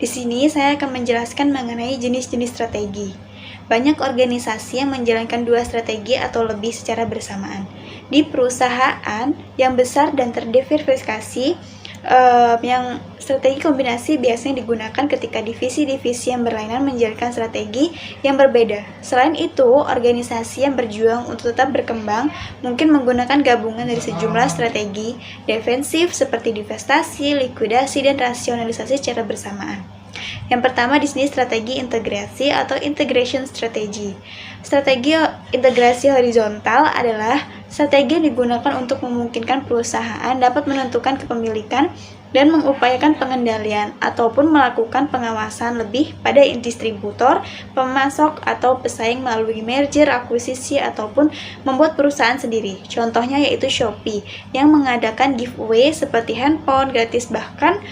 Di sini saya akan menjelaskan mengenai jenis-jenis strategi. Banyak organisasi yang menjalankan 2 strategi atau lebih secara bersamaan. Di perusahaan yang besar dan terdiversifikasi, yang strategi kombinasi biasanya digunakan ketika divisi-divisi yang berlainan menjalankan strategi yang berbeda. Selain itu, organisasi yang berjuang untuk tetap berkembang mungkin menggunakan gabungan dari sejumlah strategi defensif seperti divestasi, likuidasi, dan rasionalisasi secara bersamaan. Yang pertama di sini strategi integrasi atau integration strategy. Strategi integrasi horizontal adalah strategi yang digunakan untuk memungkinkan perusahaan dapat menentukan kepemilikan dan mengupayakan pengendalian ataupun melakukan pengawasan lebih pada distributor, pemasok, atau pesaing melalui merger, akuisisi, ataupun membuat perusahaan sendiri. Contohnya yaitu Shopee yang mengadakan giveaway seperti handphone gratis, bahkan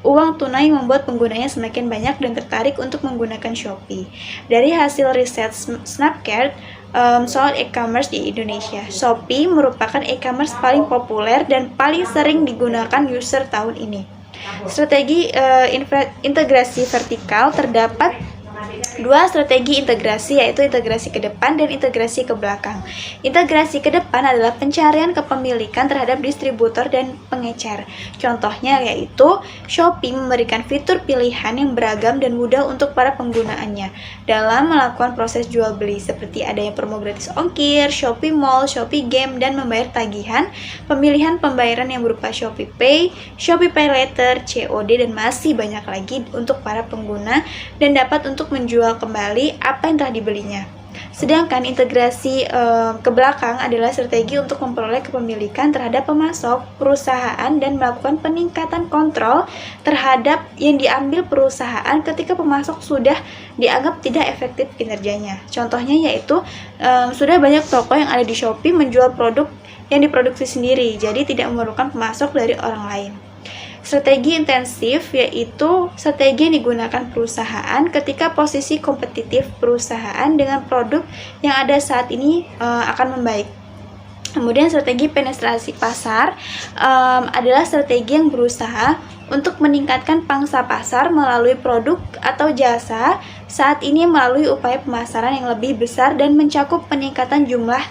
uang tunai membuat penggunanya semakin banyak dan tertarik untuk menggunakan Shopee. Dari hasil riset Snapchat soal e-commerce di Indonesia, Shopee merupakan e-commerce paling populer dan paling sering digunakan user tahun ini. Strategi integrasi vertikal terdapat 2 strategi integrasi, yaitu integrasi ke depan dan integrasi ke belakang. Integrasi ke depan adalah pencarian kepemilikan terhadap distributor dan pengecer. Contohnya yaitu Shopee memberikan fitur pilihan yang beragam dan mudah untuk para penggunaannya dalam melakukan proses jual beli, seperti adanya promo gratis ongkir, Shopee Mall, Shopee Game, dan membayar tagihan, pemilihan pembayaran yang berupa Shopee Pay, Shopee Pay Later, COD, dan masih banyak lagi untuk para pengguna, dan dapat untuk menjual kembali apa yang telah dibelinya. Sedangkan integrasi ke belakang adalah strategi untuk memperoleh kepemilikan terhadap pemasok perusahaan dan melakukan peningkatan kontrol terhadap yang diambil perusahaan ketika pemasok sudah dianggap tidak efektif kinerjanya. Contohnya yaitu sudah banyak toko yang ada di Shopee menjual produk yang diproduksi sendiri, jadi tidak memerlukan pemasok dari orang lain. Strategi intensif yaitu strategi yang digunakan perusahaan ketika posisi kompetitif perusahaan dengan produk yang ada saat ini akan membaik. Kemudian strategi penetrasi pasar adalah strategi yang berusaha untuk meningkatkan pangsa pasar melalui produk atau jasa saat ini melalui upaya pemasaran yang lebih besar dan mencakup peningkatan jumlah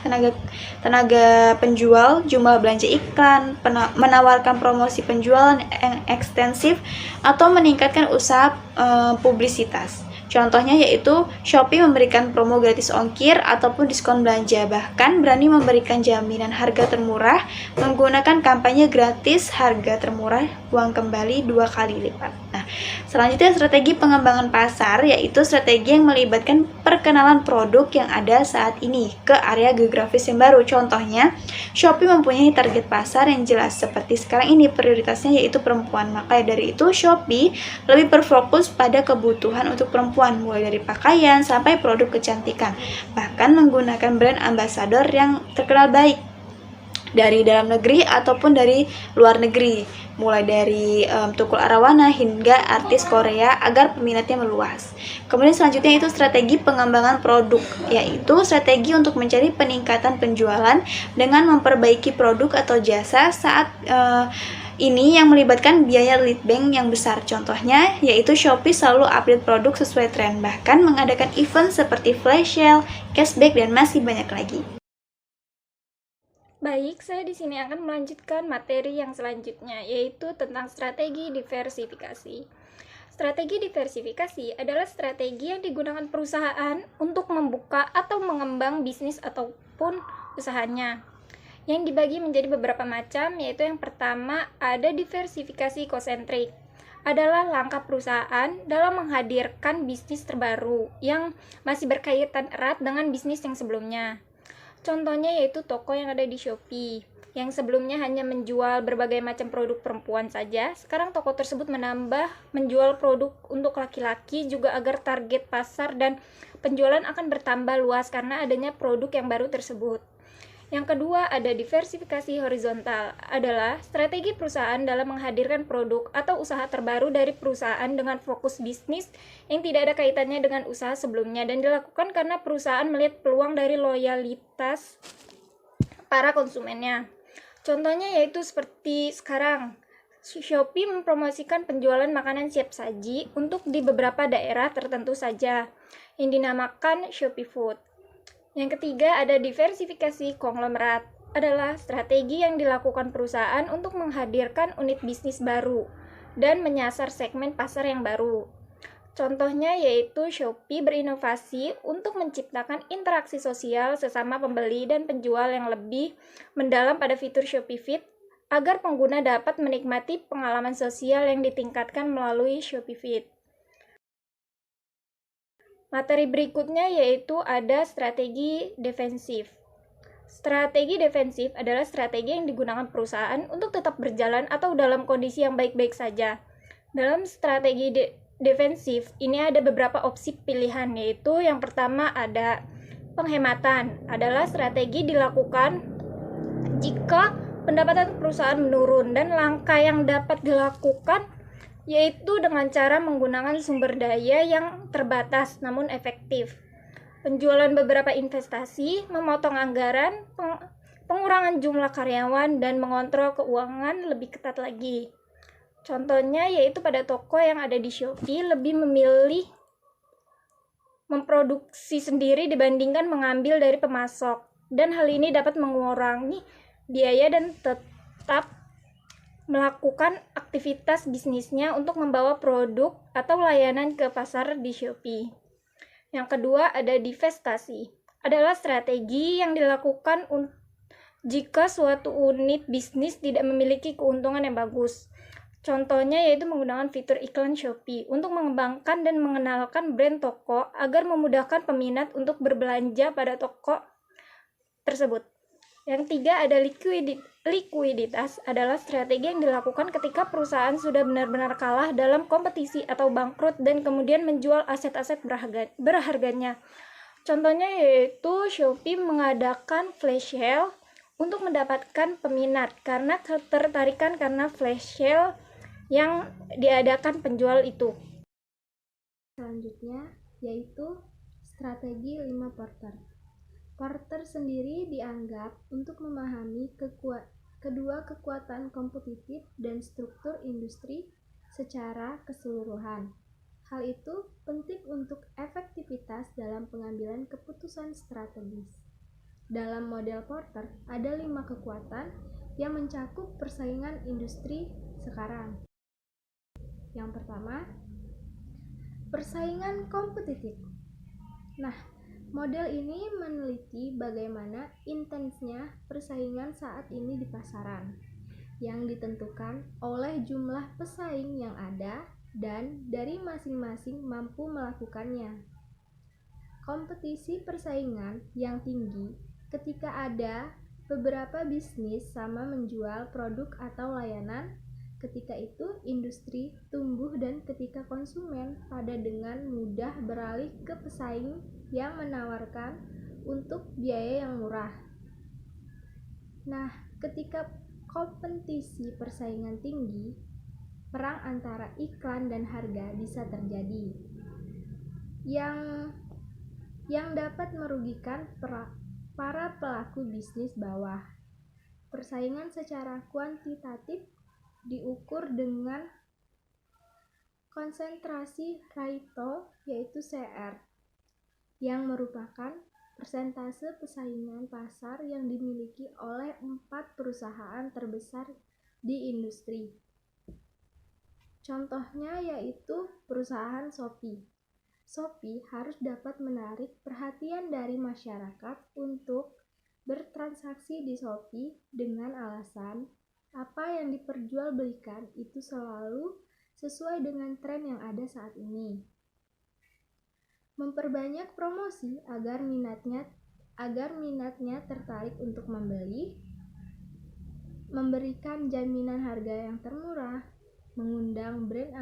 tenaga penjual, jumlah belanja iklan, menawarkan promosi penjualan yang ekstensif, atau meningkatkan usaha publisitas. Contohnya yaitu Shopee memberikan promo gratis ongkir ataupun diskon belanja, bahkan berani memberikan jaminan harga termurah menggunakan kampanye gratis harga termurah uang kembali 2 kali lipat. Nah, selanjutnya strategi pengembangan pasar yaitu strategi yang melibatkan perkenalan produk yang ada saat ini ke area geografis yang baru. Contohnya, Shopee mempunyai target pasar yang jelas seperti sekarang ini prioritasnya yaitu perempuan. Maka dari itu Shopee lebih berfokus pada kebutuhan untuk perempuan, mulai dari pakaian sampai produk kecantikan, bahkan menggunakan brand ambassador yang terkenal baik dari dalam negeri ataupun dari luar negeri, mulai dari Tukul Arwana hingga artis Korea agar peminatnya meluas. Kemudian selanjutnya itu strategi pengembangan produk, yaitu strategi untuk mencari peningkatan penjualan dengan memperbaiki produk atau jasa saat ini yang melibatkan biaya lead bank yang besar. Contohnya yaitu Shopee selalu update produk sesuai tren, bahkan mengadakan event seperti flash sale, cashback, dan masih banyak lagi. Baik, saya di sini akan melanjutkan materi yang selanjutnya, yaitu tentang strategi diversifikasi. Strategi diversifikasi adalah strategi yang digunakan perusahaan untuk membuka atau mengembang bisnis ataupun usahanya, yang dibagi menjadi beberapa macam, yaitu yang pertama ada diversifikasi konsentrik. Adalah langkah perusahaan dalam menghadirkan bisnis terbaru yang masih berkaitan erat dengan bisnis yang sebelumnya. Contohnya yaitu toko yang ada di Shopee, yang sebelumnya hanya menjual berbagai macam produk perempuan saja. Sekarang toko tersebut menjual produk untuk laki-laki juga agar target pasar dan penjualan akan bertambah luas karena adanya produk yang baru tersebut. Yang kedua, ada diversifikasi horizontal, adalah strategi perusahaan dalam menghadirkan produk atau usaha terbaru dari perusahaan dengan fokus bisnis yang tidak ada kaitannya dengan usaha sebelumnya dan dilakukan karena perusahaan melihat peluang dari loyalitas para konsumennya. Contohnya yaitu seperti sekarang, Shopee mempromosikan penjualan makanan siap saji untuk di beberapa daerah tertentu saja, yang dinamakan Shopee Food. Yang ketiga ada diversifikasi konglomerat, adalah strategi yang dilakukan perusahaan untuk menghadirkan unit bisnis baru dan menyasar segmen pasar yang baru. Contohnya yaitu Shopee berinovasi untuk menciptakan interaksi sosial sesama pembeli dan penjual yang lebih mendalam pada fitur Shopee Feed agar pengguna dapat menikmati pengalaman sosial yang ditingkatkan melalui Shopee Feed. Materi berikutnya yaitu ada strategi defensif. Strategi defensif adalah strategi yang digunakan perusahaan untuk tetap berjalan atau dalam kondisi yang baik-baik saja. Dalam strategi defensif ini ada beberapa opsi pilihan, yaitu yang pertama ada penghematan, adalah strategi dilakukan jika pendapatan perusahaan menurun dan langkah yang dapat dilakukan yaitu dengan cara menggunakan sumber daya yang terbatas namun efektif. Penjualan beberapa investasi, memotong anggaran, pengurangan jumlah karyawan, dan mengontrol keuangan lebih ketat lagi. Contohnya yaitu pada toko yang ada di Shopee lebih memilih memproduksi sendiri dibandingkan mengambil dari pemasok, dan hal ini dapat mengurangi biaya dan tetap melakukan aktivitas bisnisnya untuk membawa produk atau layanan ke pasar di Shopee. Yang kedua ada divestasi, adalah strategi yang dilakukan jika suatu unit bisnis tidak memiliki keuntungan yang bagus. Contohnya yaitu menggunakan fitur iklan Shopee untuk mengembangkan dan mengenalkan brand toko agar memudahkan peminat untuk berbelanja pada toko tersebut. Yang tiga ada likuiditas, adalah strategi yang dilakukan ketika perusahaan sudah benar-benar kalah dalam kompetisi atau bangkrut dan kemudian menjual aset-aset berharganya. Contohnya yaitu Shopee mengadakan flash sale untuk mendapatkan peminat karena ketertarikan karena flash sale yang diadakan penjual itu. Selanjutnya yaitu strategi 5 Porter. Porter sendiri dianggap untuk memahami kedua kekuatan kompetitif dan struktur industri secara keseluruhan. Hal itu penting untuk efektivitas dalam pengambilan keputusan strategis. Dalam model Porter, ada 5 kekuatan yang mencakup persaingan industri sekarang. Yang pertama, persaingan kompetitif. Nah, model ini meneliti bagaimana intensnya persaingan saat ini di pasaran, yang ditentukan oleh jumlah pesaing yang ada dan dari masing-masing mampu melakukannya. Kompetisi persaingan yang tinggi ketika ada beberapa bisnis sama menjual produk atau layanan. Ketika itu industri tumbuh dan ketika konsumen pada dengan mudah beralih ke pesaing yang menawarkan untuk biaya yang murah. Nah, ketika kompetisi persaingan tinggi, perang antara iklan dan harga bisa terjadi yang dapat merugikan para pelaku bisnis bawah. Persaingan secara kuantitatif diukur dengan konsentrasi Pareto yaitu CR, yang merupakan persentase persaingan pasar yang dimiliki oleh 4 perusahaan terbesar di industri. Contohnya yaitu perusahaan Shopee. Shopee harus dapat menarik perhatian dari masyarakat untuk bertransaksi di Shopee dengan alasan apa yang diperjualbelikan itu selalu sesuai dengan tren yang ada saat ini. Memperbanyak promosi agar minatnya tertarik untuk membeli, memberikan jaminan harga yang termurah, mengundang brand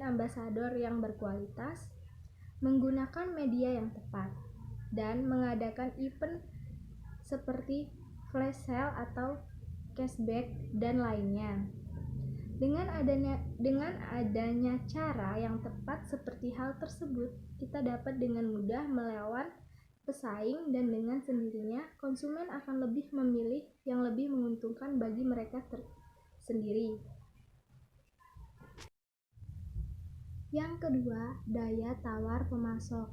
ambassador yang berkualitas, menggunakan media yang tepat, dan mengadakan event seperti flash sale atau cashback dan lainnya. Dengan adanya cara yang tepat seperti hal tersebut, kita dapat dengan mudah melawan pesaing dan dengan sendirinya konsumen akan lebih memilih yang lebih menguntungkan bagi mereka sendiri. Yang kedua, daya tawar pemasok.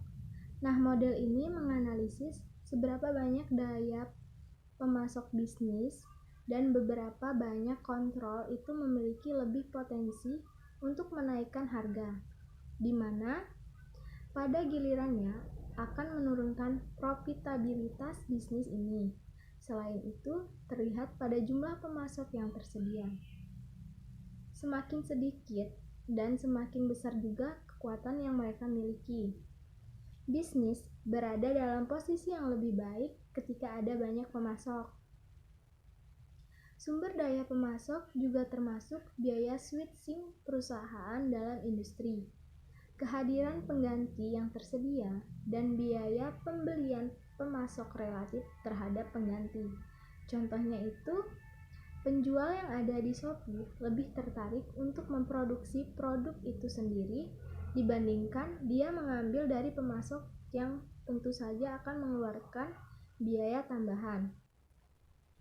Nah, model ini menganalisis seberapa banyak daya pemasok bisnis dan beberapa banyak kontrol itu memiliki lebih potensi untuk menaikkan harga, di mana pada gilirannya akan menurunkan profitabilitas bisnis ini. Selain itu, terlihat pada jumlah pemasok yang tersedia. Semakin sedikit dan semakin besar juga kekuatan yang mereka miliki. Bisnis berada dalam posisi yang lebih baik ketika ada banyak pemasok. Sumber daya pemasok juga termasuk biaya switching perusahaan dalam industri, kehadiran pengganti yang tersedia, dan biaya pembelian pemasok relatif terhadap pengganti. Contohnya itu, penjual yang ada di Shopee lebih tertarik untuk memproduksi produk itu sendiri dibandingkan dia mengambil dari pemasok yang tentu saja akan mengeluarkan biaya tambahan.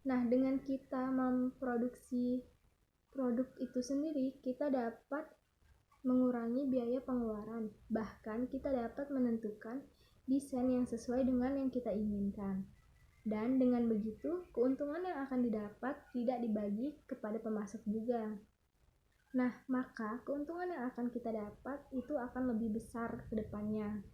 Nah, dengan kita memproduksi produk itu sendiri, kita dapat mengurangi biaya pengeluaran. Bahkan kita dapat menentukan desain yang sesuai dengan yang kita inginkan. Dan dengan begitu, keuntungan yang akan didapat tidak dibagi kepada pemasok juga. Nah, maka keuntungan yang akan kita dapat itu akan lebih besar ke depannya.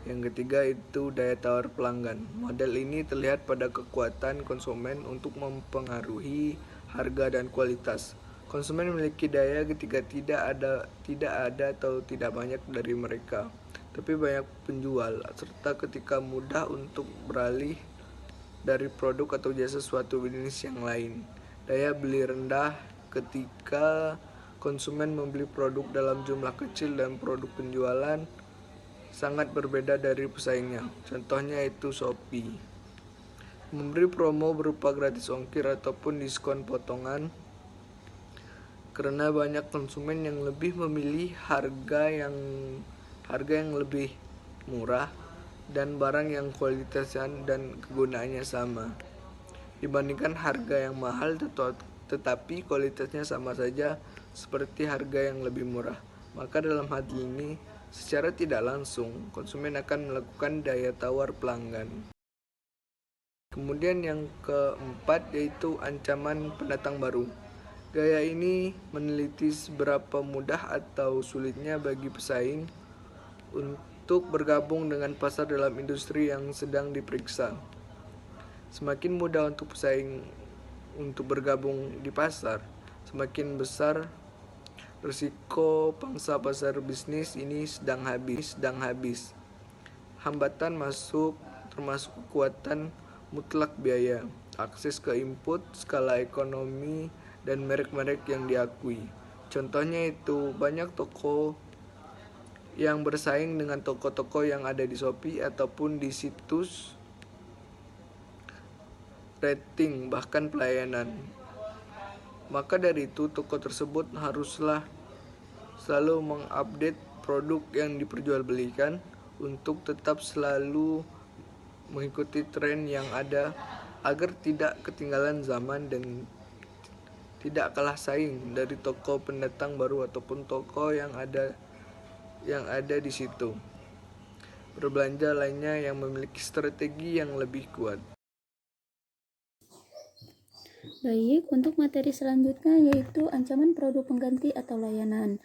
Yang ketiga itu daya tawar pelanggan. Model ini terlihat pada kekuatan konsumen untuk mempengaruhi harga dan kualitas. Konsumen memiliki daya ketika tidak ada atau tidak banyak dari mereka, tapi banyak penjual, serta ketika mudah untuk beralih dari produk atau jasa suatu bisnis yang lain. Daya beli rendah ketika konsumen membeli produk dalam jumlah kecil dan produk penjualan sangat berbeda dari pesaingnya. Contohnya itu Shopee. Memberi promo berupa gratis ongkir ataupun diskon potongan karena banyak konsumen yang lebih memilih harga yang lebih murah dan barang yang kualitasnya dan kegunaannya sama dibandingkan harga yang mahal tetapi kualitasnya sama saja seperti harga yang lebih murah. Maka dalam hal ini secara tidak langsung konsumen akan melakukan daya tawar pelanggan. Kemudian yang keempat yaitu ancaman pendatang baru. Gaya ini meneliti seberapa mudah atau sulitnya bagi pesaing untuk bergabung dengan pasar dalam industri yang sedang diperiksa. Semakin mudah untuk pesaing untuk bergabung di pasar, semakin besar risiko pangsa pasar bisnis ini sedang habis. Hambatan masuk termasuk kekuatan mutlak biaya, akses ke input, skala ekonomi, dan merek-merek yang diakui. Contohnya itu banyak toko yang bersaing dengan toko-toko yang ada di Shopee ataupun di situs rating bahkan pelayanan. Maka dari itu toko tersebut haruslah selalu mengupdate produk yang diperjualbelikan untuk tetap selalu mengikuti tren yang ada agar tidak ketinggalan zaman dan tidak kalah saing dari toko pendatang baru ataupun toko yang ada di situ. Berbelanja lainnya yang memiliki strategi yang lebih kuat. Baik, untuk materi selanjutnya yaitu ancaman produk pengganti atau layanan.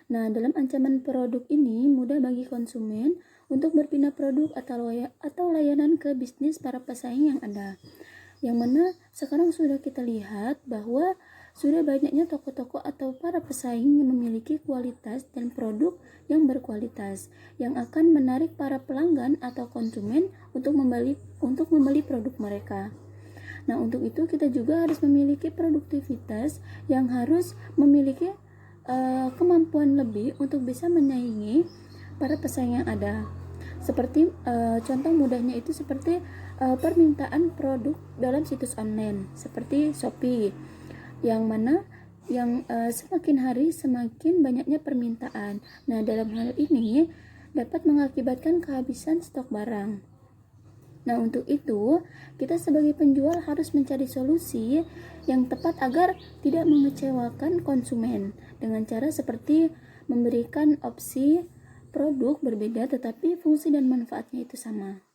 Nah, dalam ancaman produk ini mudah bagi konsumen untuk berpindah produk atau layanan ke bisnis para pesaing yang ada. Yang mana sekarang sudah kita lihat bahwa sudah banyaknya toko-toko atau para pesaing yang memiliki kualitas dan produk yang berkualitas yang akan menarik para pelanggan atau konsumen untuk membeli produk mereka. Nah, untuk itu kita juga harus memiliki produktivitas yang harus memiliki kemampuan lebih untuk bisa menyaingi para pesaing yang ada. Seperti contoh mudahnya itu seperti permintaan produk dalam situs online seperti Shopee, yang mana semakin hari semakin banyaknya permintaan. Nah, dalam hal ini dapat mengakibatkan kehabisan stok barang. Nah, untuk itu, kita sebagai penjual harus mencari solusi yang tepat agar tidak mengecewakan konsumen dengan cara seperti memberikan opsi produk berbeda tetapi fungsi dan manfaatnya itu sama.